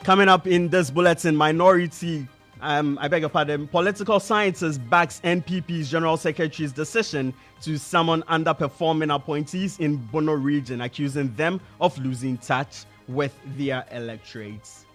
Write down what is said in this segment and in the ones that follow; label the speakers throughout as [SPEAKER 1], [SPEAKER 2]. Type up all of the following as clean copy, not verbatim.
[SPEAKER 1] Coming up in this bulletin, I beg your pardon, political scientist backs NPP's General Secretary's decision to summon underperforming appointees in Bono region, accusing them of losing touch with their electorates.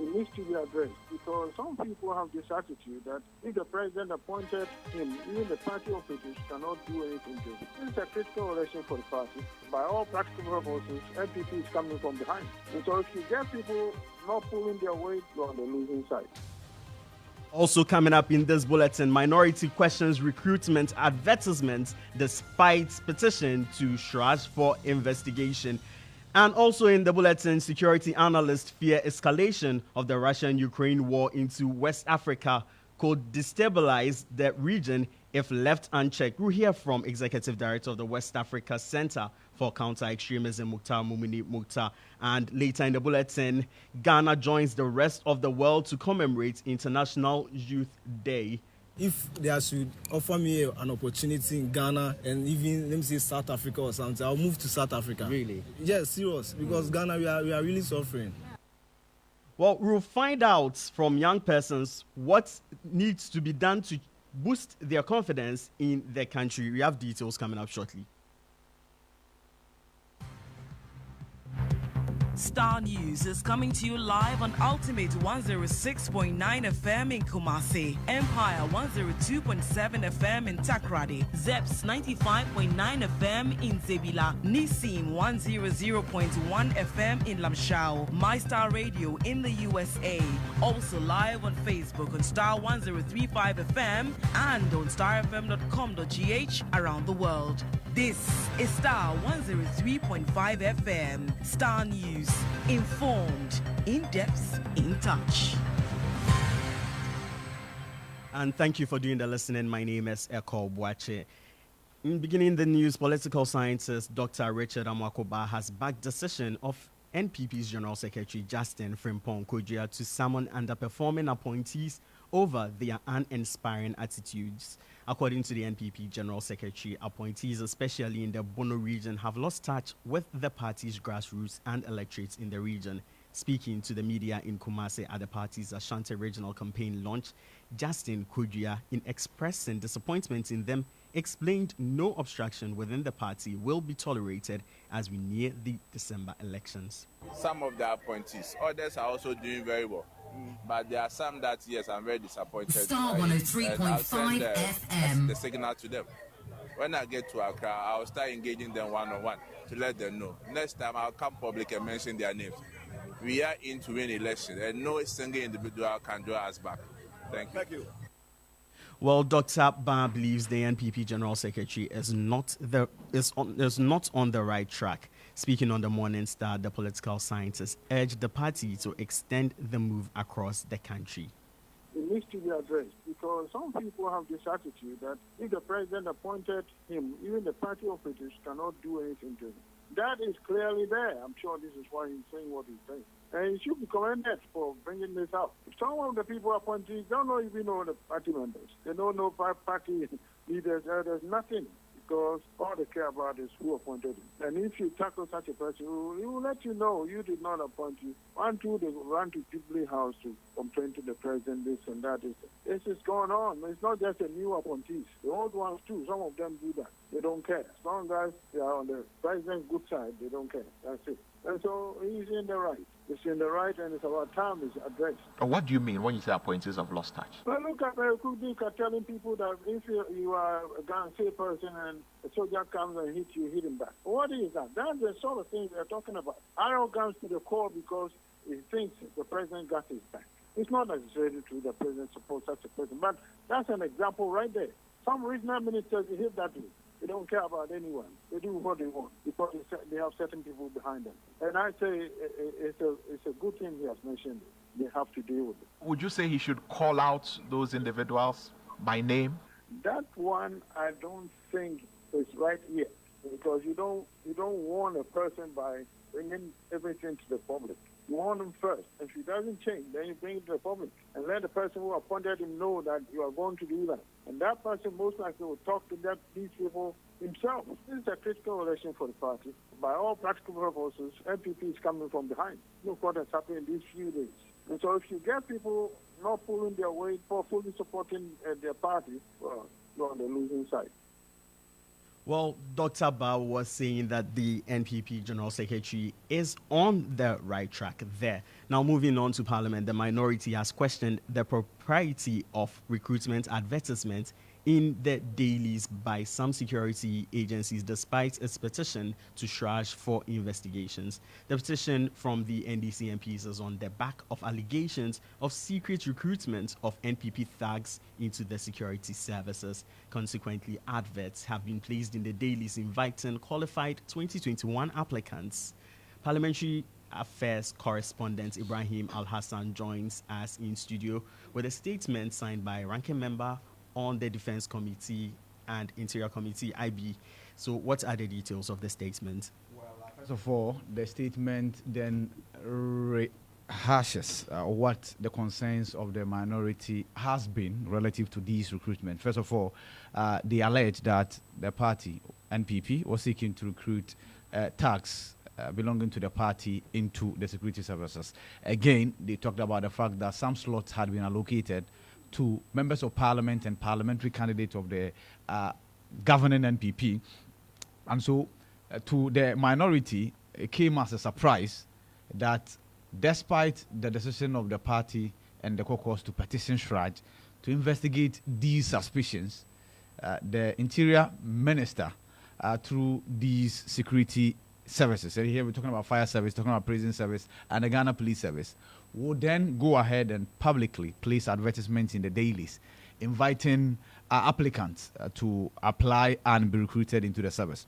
[SPEAKER 2] It needs to be addressed because some people have this attitude that if the president appointed him, even the party officials cannot do anything to him. This is a critical election for the party. By all practical purposes, NPP is coming from behind. And so if you get people not pulling their weight, you're on the losing side.
[SPEAKER 1] Also coming up in this bulletin, minority questions recruitment advertisements despite petition to Shraj for investigation. And also in the bulletin, security analysts fear escalation of the Russian-Ukraine war into West Africa could destabilize the region if left unchecked. We'll hear from Executive Director of the West Africa Center for Counter-Extremism, Mukhtar Mumini Mukhtar. And later in the bulletin, Ghana joins the rest of the world to commemorate International Youth Day.
[SPEAKER 3] If they should offer me an opportunity in Ghana and even, let me say, South Africa or something, I'll move to South Africa.
[SPEAKER 1] Really?
[SPEAKER 3] Yes, serious. Because Ghana, we are really suffering.
[SPEAKER 1] Well, we'll find out from young persons what needs to be done to boost their confidence in their country. We have details coming up shortly.
[SPEAKER 4] Star News is coming to you live on Ultimate 106.9 FM in Kumasi, Empire 102.7 FM in Takrady, Zeps 95.9 FM in Zebila, Nissim 100.1 FM in Lamshao, My Star Radio in the USA. Also live on Facebook on Star 1035 FM and on starfm.com.gh around the world. This is Star 103.5 FM. Star News. Informed, in depth, in touch.
[SPEAKER 1] And thank you for doing the listening. My name is Ekow Boakye. In beginning the news, political scientist Dr. Richard Amwakoba has backed decision of NPP's General Secretary Justin Frimpong Kogia to summon underperforming appointees over their uninspiring attitudes. According to the NPP General Secretary, appointees, especially in the Bono region, have lost touch with the party's grassroots and electorates in the region. Speaking to the media in Kumasi at the party's Ashanti regional campaign launch, Justin Kogia, in expressing disappointment in them, explained no obstruction within the party will be tolerated as we near the December elections.
[SPEAKER 5] Some of the appointees, others are also doing very well. But there are some that, yes, I'm very disappointed.
[SPEAKER 6] Star 103.5 FM.
[SPEAKER 5] The signal to them. When I get to Accra, I'll start engaging them one-on-one to let them know. Next time, I'll come public and mention their names. We are in to win elections, and no single individual can draw us back. Thank you.
[SPEAKER 2] Thank you.
[SPEAKER 1] Well, Dr. Ba believes the NPP General Secretary is not on the right track. Speaking on the Morning Star, the political scientist urged the party to extend the move across the country.
[SPEAKER 2] It needs to be addressed because some people have this attitude that if the president appointed him, even the party officials cannot do anything to him. That is clearly there. I'm sure this is why he's saying what he's saying. And he should be commended for bringing this up. Some of the people appointed don't even know the party members. They don't know party leaders. There's nothing because all they care about is who appointed him. And if you tackle such a person, he will let you know you did not appoint you. One, two, they run to Jubilee House to complain to the president, this and that. This is going on. It's not just the new appointees. The old ones too, some of them do that. They don't care. As long as they are on the president's good side, they don't care. That's it. And so he's in the right. He's in the right, and it's about time it's addressed.
[SPEAKER 7] What do you mean when you say appointees have lost touch?
[SPEAKER 2] Well, look at Kudik telling people that if you are a gun-safe person and a soldier comes and hits you, hit him back. What is that? That's the sort of thing they're talking about. Arrogance to the core because he thinks the president got his back. It's not necessarily true the president supports such a person, but that's an example right there. Some regional ministers behave that way. They don't care about anyone. They do what they want because they have certain people behind them. And I say it's a good thing he has mentioned it. They have to deal with it.
[SPEAKER 7] Would you say he should call out those individuals by name?
[SPEAKER 2] That one I don't think is right yet because you don't warn a person by bringing everything to the public. You warn him first. If he doesn't change, then you bring it to the public and let the person who appointed him know that you are going to do that. And that person most likely will talk to these people himself. This is a critical election for the party. By all practical purposes, NPP is coming from behind. Look what has happened in these few days. And so if you get people not pulling their weight for fully supporting their party, well, you're on the losing side.
[SPEAKER 1] Well, Dr. Ba was saying that the NPP General Secretary is on the right track there. Now, moving on to Parliament, the minority has questioned the propriety of recruitment advertisements in the dailies by some security agencies despite its petition to Shraj for investigations. The petition from the NDC MPs is on the back of allegations of secret recruitment of NPP thugs into the security services. Consequently, adverts have been placed in the dailies inviting qualified 2021 applicants. Parliamentary Affairs correspondent Ibrahim Al-Hassan joins us in studio with a statement signed by ranking member on the Defense Committee and Interior Committee, IB. So what are the details of the statement?
[SPEAKER 8] Well, first of all, the statement then rehashes what the concerns of the minority has been relative to these recruitment. First of all, they allege that the party, NPP, was seeking to recruit thugs belonging to the party into the security services. Again, they talked about the fact that some slots had been allocated to members of parliament and parliamentary candidates of the governing NPP. And so to the minority, it came as a surprise that despite the decision of the party and the caucus to petition Shraj to investigate these suspicions, the interior minister through these security services, and here we're talking about fire service, talking about prison service, and the Ghana Police Service, would then go ahead and publicly place advertisements in the dailies, inviting applicants to apply and be recruited into the service.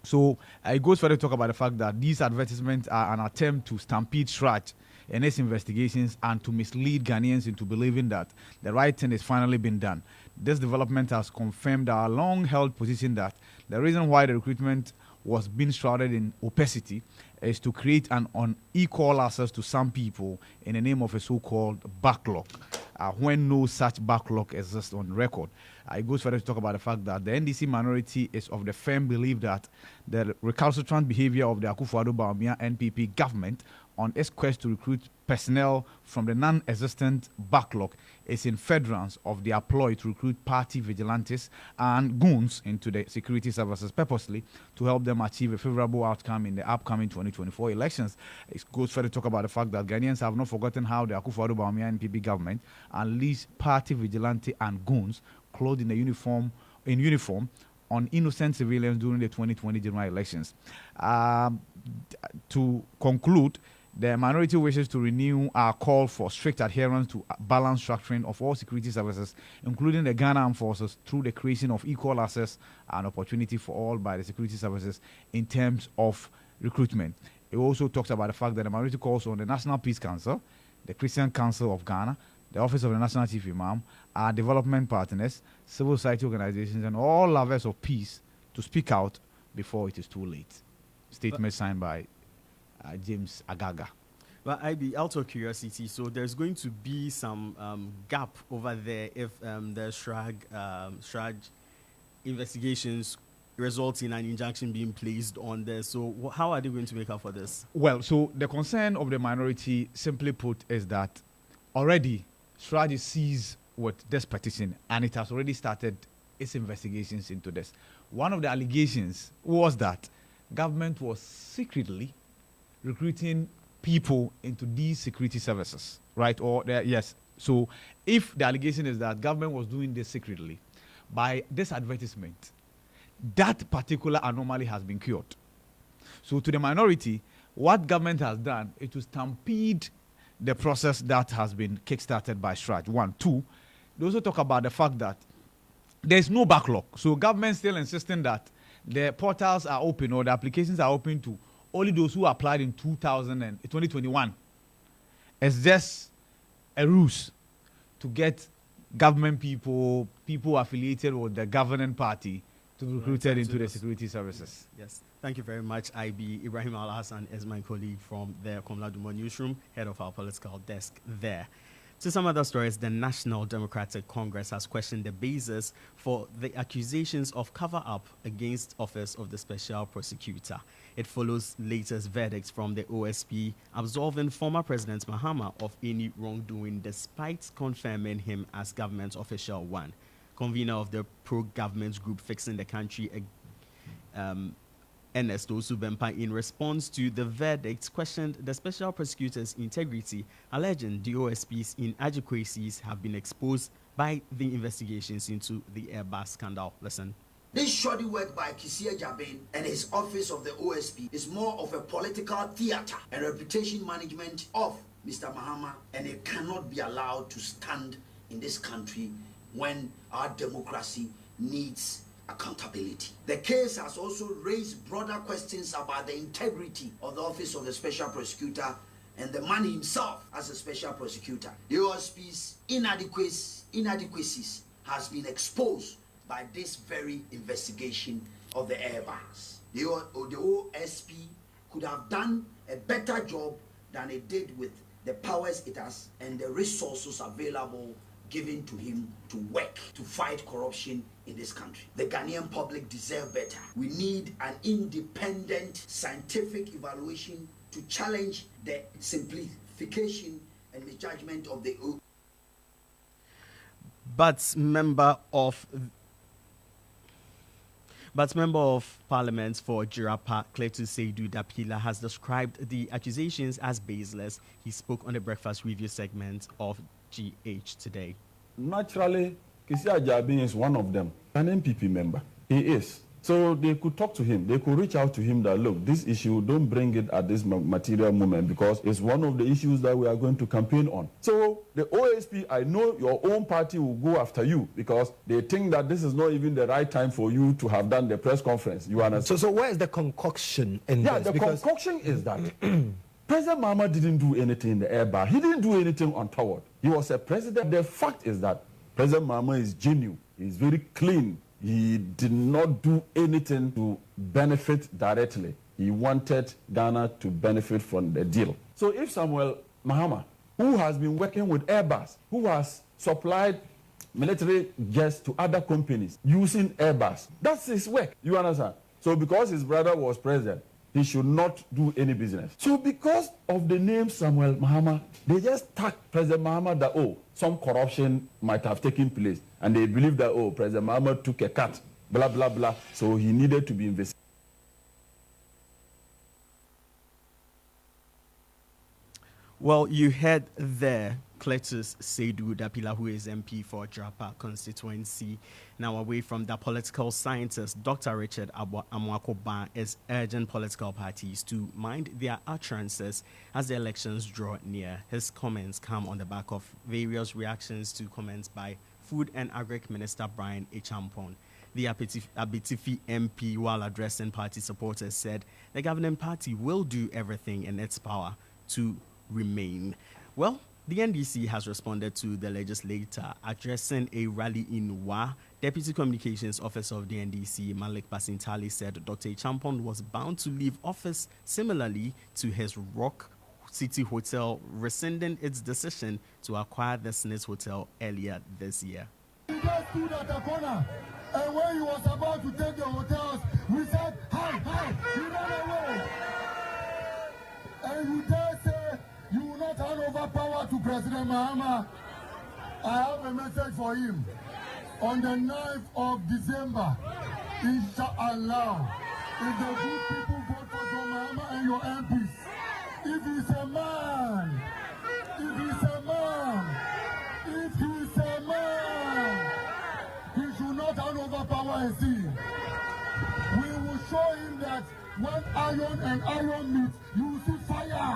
[SPEAKER 8] So it goes further to talk about the fact that these advertisements are an attempt to stampede Shraj in its investigations and to mislead Ghanaians into believing that the right thing is finally been done. This development has confirmed our long-held position that the reason why the recruitment was being shrouded in opacity is to create an unequal access to some people in the name of a so-called backlog, when no such backlog exists on record. It goes further to talk about the fact that the NDC minority is of the firm belief that the recalcitrant behavior of the Akufo-Addo Bawumia NPP government on its quest to recruit personnel from the non-existent backlog is in furtherance of their ploy to recruit party vigilantes and goons into the security services purposely to help them achieve a favorable outcome in the upcoming 2024 elections. It goes further to talk about the fact that Ghanaians have not forgotten how the Akufo-Addo Bawumia NPP government unleashed party vigilante and goons clothed in uniform on innocent civilians during the 2020 general elections. To conclude, the minority wishes to renew our call for strict adherence to balanced structuring of all security services, including the Ghana Armed Forces, through the creation of equal access and opportunity for all by the security services in terms of recruitment. It also talks about the fact that the minority calls on the National Peace Council, the Christian Council of Ghana, the Office of the National Chief Imam, our development partners, civil society organizations, and all lovers of peace to speak out before it is too late. Statement signed by James Agaga.
[SPEAKER 1] Well, I'd be out of curiosity. So there's going to be some gap over there if the Shraj investigations result in an injunction being placed on there. So how are they going to make up for this?
[SPEAKER 8] Well, so the concern of the minority, simply put, is that already Shraj is seized with this petition and it has already started its investigations into this. One of the allegations was that government was secretly recruiting people into these security services, right? Yes. So if the allegation is that government was doing this secretly, by this advertisement, that particular anomaly has been cured. So to the minority, what government has done is to stampede the process that has been kickstarted by Shraj. 1. 2, they also talk about the fact that there's no backlog. So government still insisting that the portals are open or the applications are open to only those who applied in 2021. It's just a ruse to get government people affiliated with the governing party to be recruited into the security services.
[SPEAKER 1] Yes. Thank you very much, IB. Ibrahim Al-Hassan is my colleague from the Komla Dumont newsroom, head of our political desk there. To some other stories, the National Democratic Congress has questioned the basis for the accusations of cover-up against office of the special prosecutor. It follows latest verdicts from the OSP absolving former President Mahama of any wrongdoing despite confirming him as government official one. Convener of the pro-government group Fixing the Country, Ernesto Subempa, in response to the verdict, questioned the special prosecutor's integrity, alleging the OSP's inadequacies have been exposed by the investigations into the Airbus scandal. Listen.
[SPEAKER 9] This shoddy work by Kisia Jabin and his office of the OSP is more of a political theater and reputation management of Mr. Mahama, and it cannot be allowed to stand in this country when our democracy needs accountability. The case has also raised broader questions about the integrity of the office of the special prosecutor and the man himself as a special prosecutor. The OSP's inadequacies has been exposed by this very investigation of the Airbus. The OSP could have done a better job than it did with the powers it has and the resources available given to him to work to fight corruption in this country. The Ghanaian public deserve better. We need an independent scientific evaluation to challenge the simplification and misjudgment of the
[SPEAKER 1] Member of Parliament for Jirapa, Cletus Seydou Dapila, has described the accusations as baseless. He spoke on the breakfast review segment of GH Today.
[SPEAKER 10] Naturally, Kisia Jabin is one of them, an MPP member. He is. So they could talk to him. They could reach out to him that, look, this issue, don't bring it at this material moment because it's one of the issues that we are going to campaign on. So the OSP, I know your own party will go after you because they think that this is not even the right time for you to have done the press conference. You understand?
[SPEAKER 11] So where is the concoction in this?
[SPEAKER 10] The concoction is that President Mahama didn't do anything in the Airbus. He didn't do anything untoward. He was a president. The fact is that President Mahama is genuine. He's very clean. He did not do anything to benefit directly. He wanted Ghana to benefit from the deal. So if Samuel Mahama, who has been working with Airbus, who has supplied military jets to other companies using Airbus, that's his work. You understand? So because his brother was president, he should not do any business. So because of the name Samuel Mahama, they just tagged President Mahama that, some corruption might have taken place. And they believe that, President Mahama took a cut, blah, blah, blah. So he needed to be investigated.
[SPEAKER 1] Well, you heard there Cletus Seydou Dapila, who is MP for Jirapa constituency. Now, away from the political scientist, Dr. Richard Amwakoba is urging political parties to mind their utterances as the elections draw near. His comments come on the back of various reactions to comments by Food and Agric Minister Brian Echampon. The Abitifi MP, while addressing party supporters, said the governing party will do everything in its power to remain. Well, the NDC has responded to the legislator addressing a rally in Wa. Deputy Communications Officer of the NDC, Malik Basintali, said Dr. Champon was bound to leave office similarly to his Rock City Hotel, rescinding its decision to acquire the Smith Hotel earlier this year.
[SPEAKER 12] He just stood at the corner, and when he was about to take the hotels, we said, hi, he ran away. And you dare say you will not hand over power to President Mahama. I have a message for him. On the 9th of December, inshallah, if the good people vote for John Mahama and your MPs, if he's a man, he should not hand over power and see. We will show him that when iron and iron meet, you will see fire.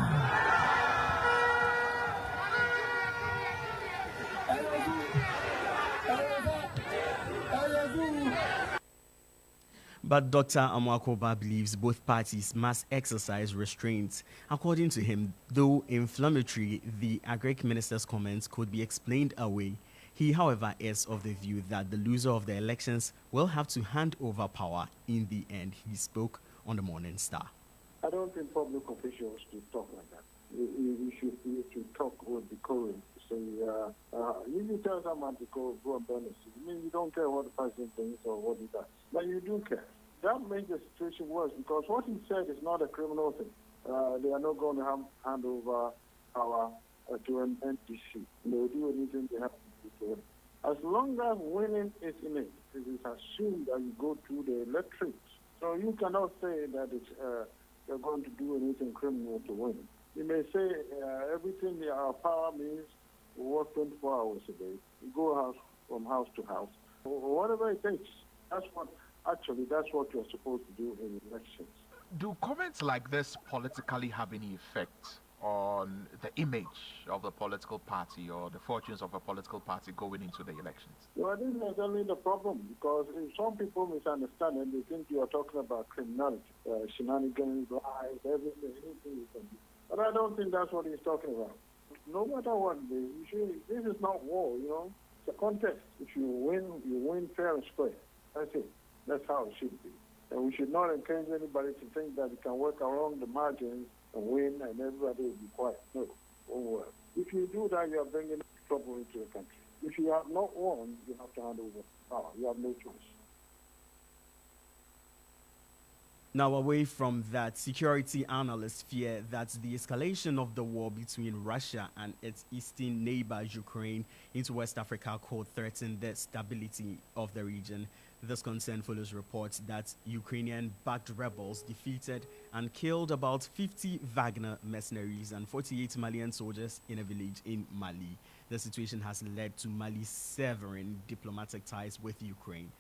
[SPEAKER 1] But Dr. Amwakoba believes both parties must exercise restraint. According to him, though inflammatory, the Agric Minister's comments could be explained away. He, however, is of the view that the loser of the elections will have to hand over power in the end. He spoke on the Morning Star.
[SPEAKER 2] I don't think public officials should talk like that. You should talk with decorum. So man to go and burn it. I mean, you don't care what the president thinks or what he does, but you do care. That makes the situation worse because what he said is not a criminal thing. They are not going to hand over power to an NPC. They will do anything they have to do to it. As long as winning is in it, it is assumed that you go through the electorate. So you cannot say that they're going to do anything criminal to win. You may say everything our power means we work 24 hours a day. We go from house to house, or whatever it takes. That's what you're supposed to do in elections.
[SPEAKER 7] Do comments like this politically have any effect on the image of the political party or the fortunes of a political party going into the elections?
[SPEAKER 2] Well, this is only the problem because if some people misunderstand and they think you are talking about criminality, shenanigans, lies, everything, anything you can do. But I don't think that's what he's talking about. No matter what, this is not war, you know. It's a contest. If you win fair and square. That's it. That's how it should be. And we should not encourage anybody to think that it can work around the margins and win and everybody will be quiet. No, it won't work. If you do that, you are bringing trouble into the country. If you have not won, you have to hand over power. You have no choice.
[SPEAKER 1] Now, away from that, security analysts fear that the escalation of the war between Russia and its eastern neighbor, Ukraine, into West Africa could threaten the stability of the region. This concern follows reports that Ukrainian-backed rebels defeated and killed about 50 Wagner mercenaries and 48 Malian soldiers in a village in Mali. The situation has led to Mali severing diplomatic ties with Ukraine.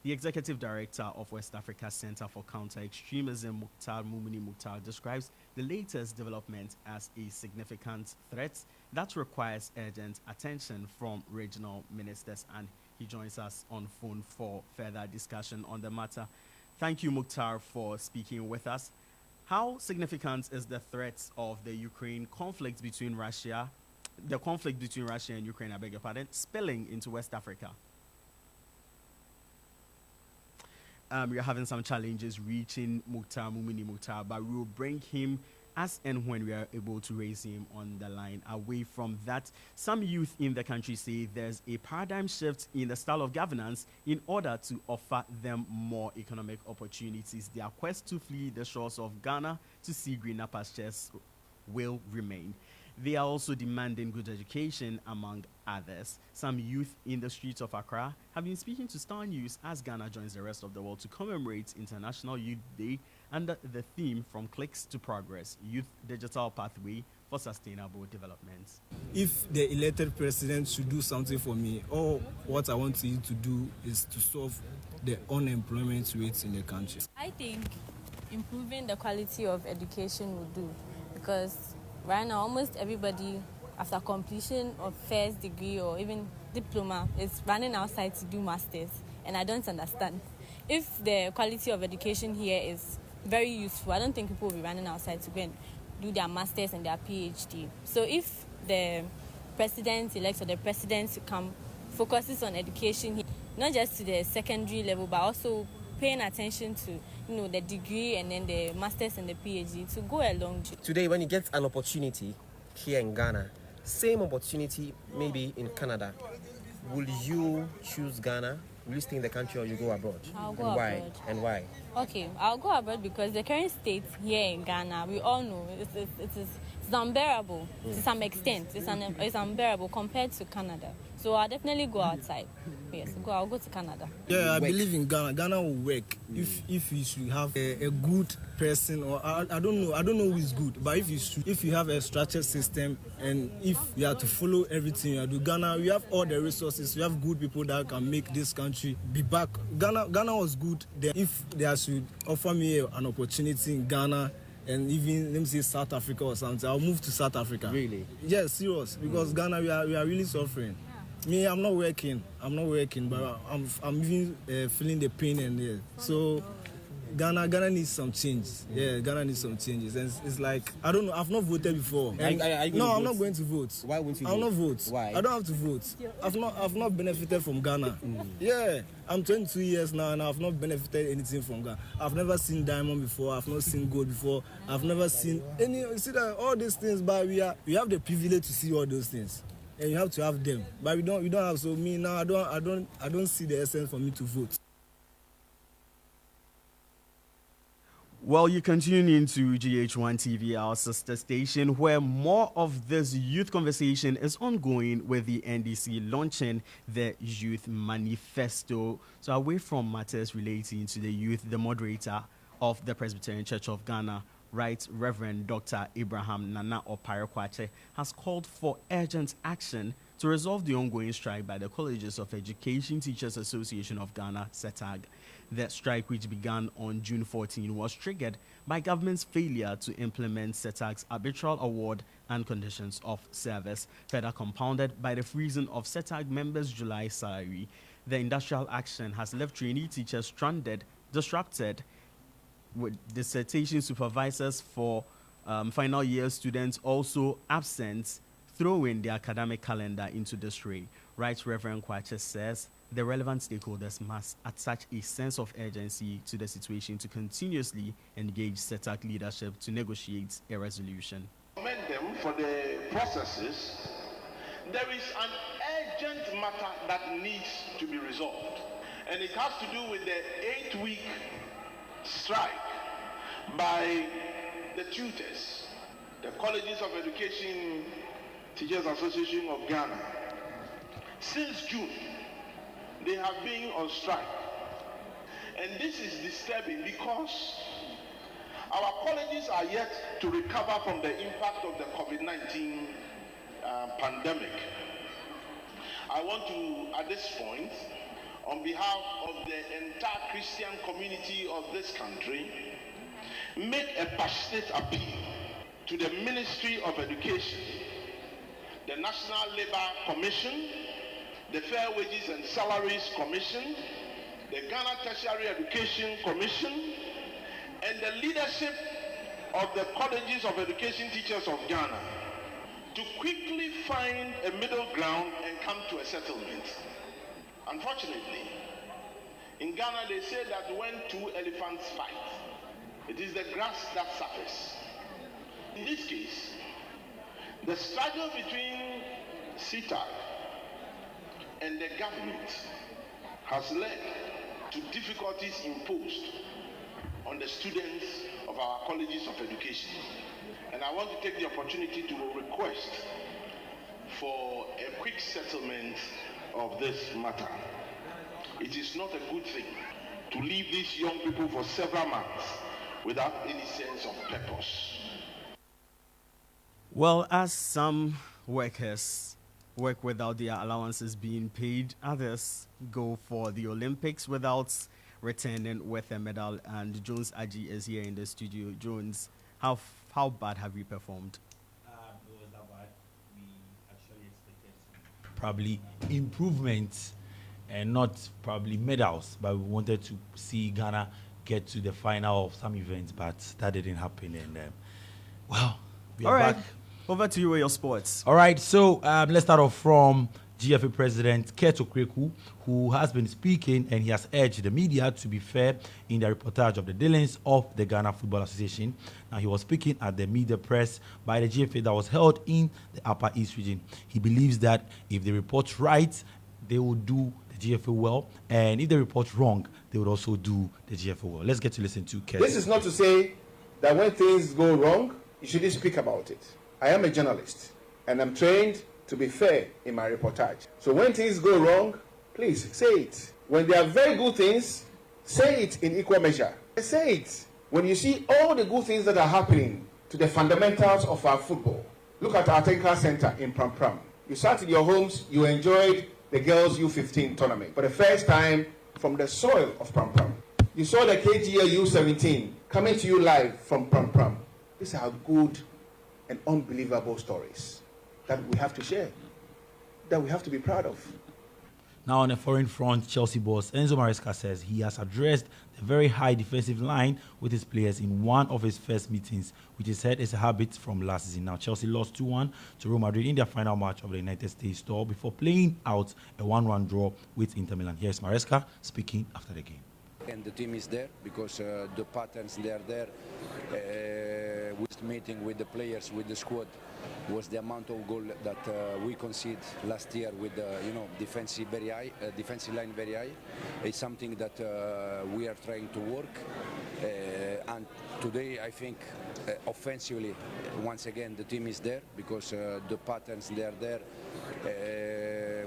[SPEAKER 1] The executive director of West Africa Center for Counter-Extremism, Mumini Mukhtar, describes the latest development as a significant threat that requires urgent attention from regional ministers, and he joins us on phone for further discussion on the matter. Thank you, Mukhtar, for speaking with us. How significant is the threat of the conflict between Russia and Ukraine, I beg your pardon, spilling into West Africa? We're having some challenges reaching Mumini Mukhtar, but we will bring him as and when we are able to raise him on the line. Away from that, some youth in the country say there's a paradigm shift in the style of governance in order to offer them more economic opportunities. Their quest to flee the shores of Ghana to see greener pastures will remain. They are also demanding good education, among others. Some youth in the streets of Accra have been speaking to Star News as Ghana joins the rest of the world to commemorate International Youth Day under the theme From Clicks to Progress, Youth Digital Pathway for Sustainable Development.
[SPEAKER 3] If the elected president should do something for me, all what I want him to do is to solve the unemployment rates in the country.
[SPEAKER 13] I think improving the quality of education will do, because right now almost everybody after completion of first degree or even diploma is running outside to do masters, and I don't understand. If the quality of education here is very useful, I don't think people will be running outside to go and do their masters and their PhD. So if the president-elect or the president to come focuses on education, not just to the secondary level, but also paying attention to the degree and then the masters and the PhD to go along.
[SPEAKER 14] Today, when you get an opportunity here in Ghana, same opportunity maybe in Canada, will you choose Ghana? Will you stay in the country or you go abroad?
[SPEAKER 13] I'll go abroad.
[SPEAKER 14] And why?
[SPEAKER 13] Okay, I'll go abroad because the current state here in Ghana, we all know it's unbearable to some extent. It's unbearable compared to Canada. So I'll definitely go outside. Yes, I'll go to Canada.
[SPEAKER 3] Yeah, I believe in Ghana. Ghana will work if you should have a good person, or I don't know who is good, but if you have a structured system and if you have to follow everything you do, Ghana, we have all the resources. We have good people that can make this country be back. Ghana was good. If they should offer me an opportunity in Ghana, and even, let me say, South Africa or something, I'll move to South Africa.
[SPEAKER 14] Really?
[SPEAKER 3] Yes, serious. Because Ghana, we are really suffering. Me, I'm not working, but I'm even feeling the pain and there. So Ghana needs some change. Yeah, Ghana needs some changes. And it's like, I don't know, I've not voted before. I'm not going to vote.
[SPEAKER 14] Why won't you vote?
[SPEAKER 3] I'll not vote.
[SPEAKER 14] Why?
[SPEAKER 3] I don't have to vote. I've not benefited from Ghana. Yeah, I'm 22 years now and I've not benefited anything from Ghana. I've never seen diamond before. I've not seen gold before. I've never seen any. You see that all these things, but we have the privilege to see all those things. and you have to have them. But we don't have. So me now, I don't see the essence for me to vote.
[SPEAKER 1] Well, you continue into GH1 TV, our sister station, where more of this youth conversation is ongoing with the NDC launching the Youth Manifesto. So away from matters relating to the youth, the moderator of the Presbyterian Church of Ghana, Right Reverend Dr. Abraham Nana Oparekwache, has called for urgent action to resolve the ongoing strike by the Colleges of Education Teachers Association of Ghana, CETAG. The strike, which began on June 14, was triggered by government's failure to implement CETAG's arbitral award and conditions of service, further compounded by the freezing of CETAG members' July salary. The industrial action has left trainee teachers stranded, disrupted, with dissertation supervisors for final year students also absent, throwing the academic calendar into disarray. Right Reverend Kwache says the relevant stakeholders must attach a sense of urgency to the situation to continuously engage CETAG leadership to negotiate a resolution.
[SPEAKER 15] Commend them for the processes. There is an urgent matter that needs to be resolved, and it has to do with the 8-week strike by the tutors, the Colleges of Education Teachers Association of Ghana. Since June, they have been on strike, and this is disturbing because our colleges are yet to recover from the impact of the COVID-19 pandemic. I want to, at this point, on behalf of the entire Christian community of this country, make a passionate appeal to the Ministry of Education, the National Labour Commission, the Fair Wages and Salaries Commission, the Ghana Tertiary Education Commission, and the leadership of the Colleges of Education Teachers of Ghana to quickly find a middle ground and come to a settlement. Unfortunately, in Ghana they say that when two elephants fight, it is the grass that suffers. In this case, the struggle between CETAG and the government has led to difficulties imposed on the students of our colleges of education. And I want to take the opportunity to request for a quick settlement of this matter. It is not a good thing to leave these young people for several months without any sense of purpose.
[SPEAKER 1] Well, as some workers work without their allowances being paid, others go for the Olympics without returning with a medal. And Jones Aji is here in the studio. Jones, how bad have we performed?
[SPEAKER 16] It was that bad. We actually expected probably improvements and not probably medals, but we wanted to see Ghana get to the final of some events, but that didn't happen. And well, we are back.
[SPEAKER 1] Over to you with your sports.
[SPEAKER 16] All right, so let's start off from GFA President Ekow Boakye, who has been speaking, and he has urged the media to be fair in the reportage of the dealings of the Ghana Football Association. Now, he was speaking at the media press by the GFA that was held in the Upper East region. He believes that if they report right, they will do the GFA well, and if they report wrong, they would also do the GFA well. Let's get to listen to Ekow.
[SPEAKER 17] This is not to say that when things go wrong, you shouldn't speak about it. I am a journalist, and I'm trained to be fair in my reportage. So when things go wrong, please say it. When there are very good things, say it in equal measure. Say it. When you see all the good things that are happening to the fundamentals of our football, look at our technical center in Pram Pram. You sat in your homes, you enjoyed the girls U15 tournament for the first time from the soil of Pram Pram. You saw the KGA U17 coming to you live from Pram Pram. These are good and unbelievable stories that we have to share, that we have to be proud of.
[SPEAKER 16] Now on the foreign front, Chelsea boss Enzo Maresca says he has addressed the very high defensive line with his players in one of his first meetings, which he said is a habit from last season. Now Chelsea lost 2-1 to Real Madrid in their final match of the United States tour before playing out a 1-1 draw with Inter Milan. Here's Maresca speaking after the game.
[SPEAKER 18] And the team is there because the patterns they are there. with meeting with the players, with the squad, was the amount of goal that we conceded last year with defensive line very high. It's something that we are trying to work. And today, I think, offensively, once again, the team is there because the patterns they are there.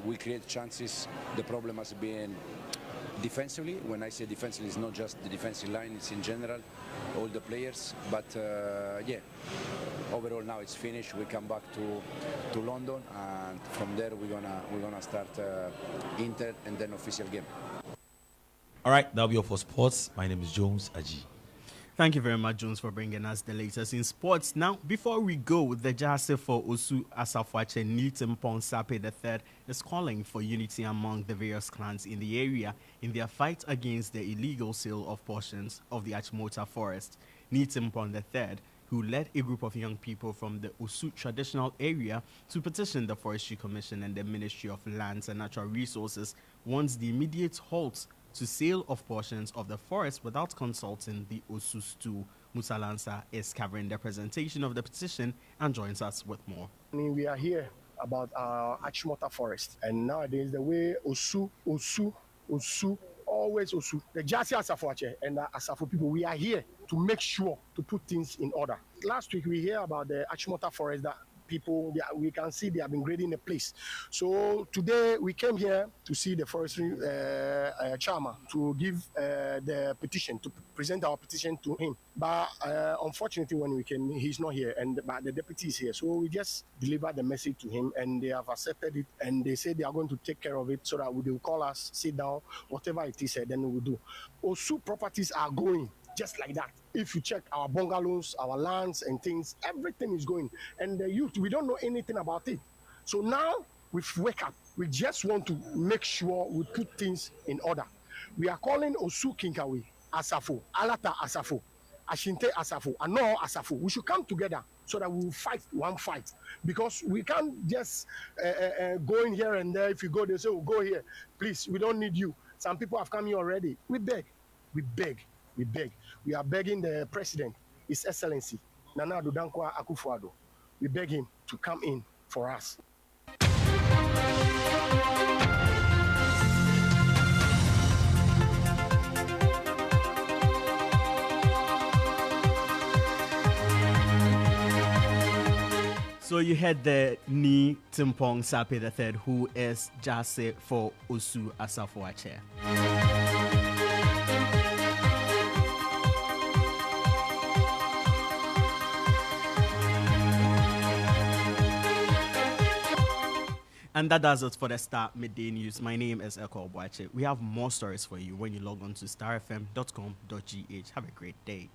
[SPEAKER 18] We create chances. The problem has been defensively. When I say defensively, it's not just the defensive line; it's in general, all the players. But yeah, overall now it's finished. We come back to London, and from there we're gonna start Inter and then official game.
[SPEAKER 16] All right, that'll be all for sports. My name is Jones Aji.
[SPEAKER 1] Thank you very much, Jones, for bringing us the latest in sports. Now, before we go, the Jase for Osu Asafwache Nilton Ponsape III is calling for unity among the various clans in the area in their fight against the illegal sale of portions of the Achimota forest. Nilton Pon III, who led a group of young people from the Osu traditional area to petition the Forestry Commission and the Ministry of Lands and Natural Resources, wants the immediate halt to sale of portions of the forest without consulting the Osu Stew. Musa Lansa is covering the presentation of the petition and joins us with more.
[SPEAKER 19] I mean, we are here about our Achimota forest, and nowadays the way Osu, always Osu, the Jasi Asafwache and the Asafo people, we are here to make sure to put things in order. Last week we hear about the Achimota forest that people, we can see they have been grading the place. So today we came here to see the forestry chairman to give the petition, to present our petition to him. But unfortunately, when we came, he's not here, but the deputy is here. So we just delivered the message to him, and they have accepted it, and they said they are going to take care of it so that they will call us, sit down, whatever it is, then we will do. Osu properties are going just like that. If you check our bungalows, our lands and things, everything is going. And the youth, we don't know anything about it. So now we've wake up. We just want to make sure we put things in order. We are calling Osu Kinkawi Asafo, Alata Asafo, Ashinte Asafo, Ano Asafo. We should come together so that we will fight one fight. Because we can't just go in here and there. If you go, they say, oh, go here. Please, we don't need you. Some people have come here already. We beg. We beg. We beg. We are begging the president, His Excellency, Nana Addo Dankwa Akufo-Addo. We beg him to come in for us.
[SPEAKER 1] So you had the Ni Timpong Sape III, who is Jase for Osu Asafwache. And that does it for the Starr Midday News. My name is Ekow Boakye. We have more stories for you when you log on to starfm.com.gh. Have a great day.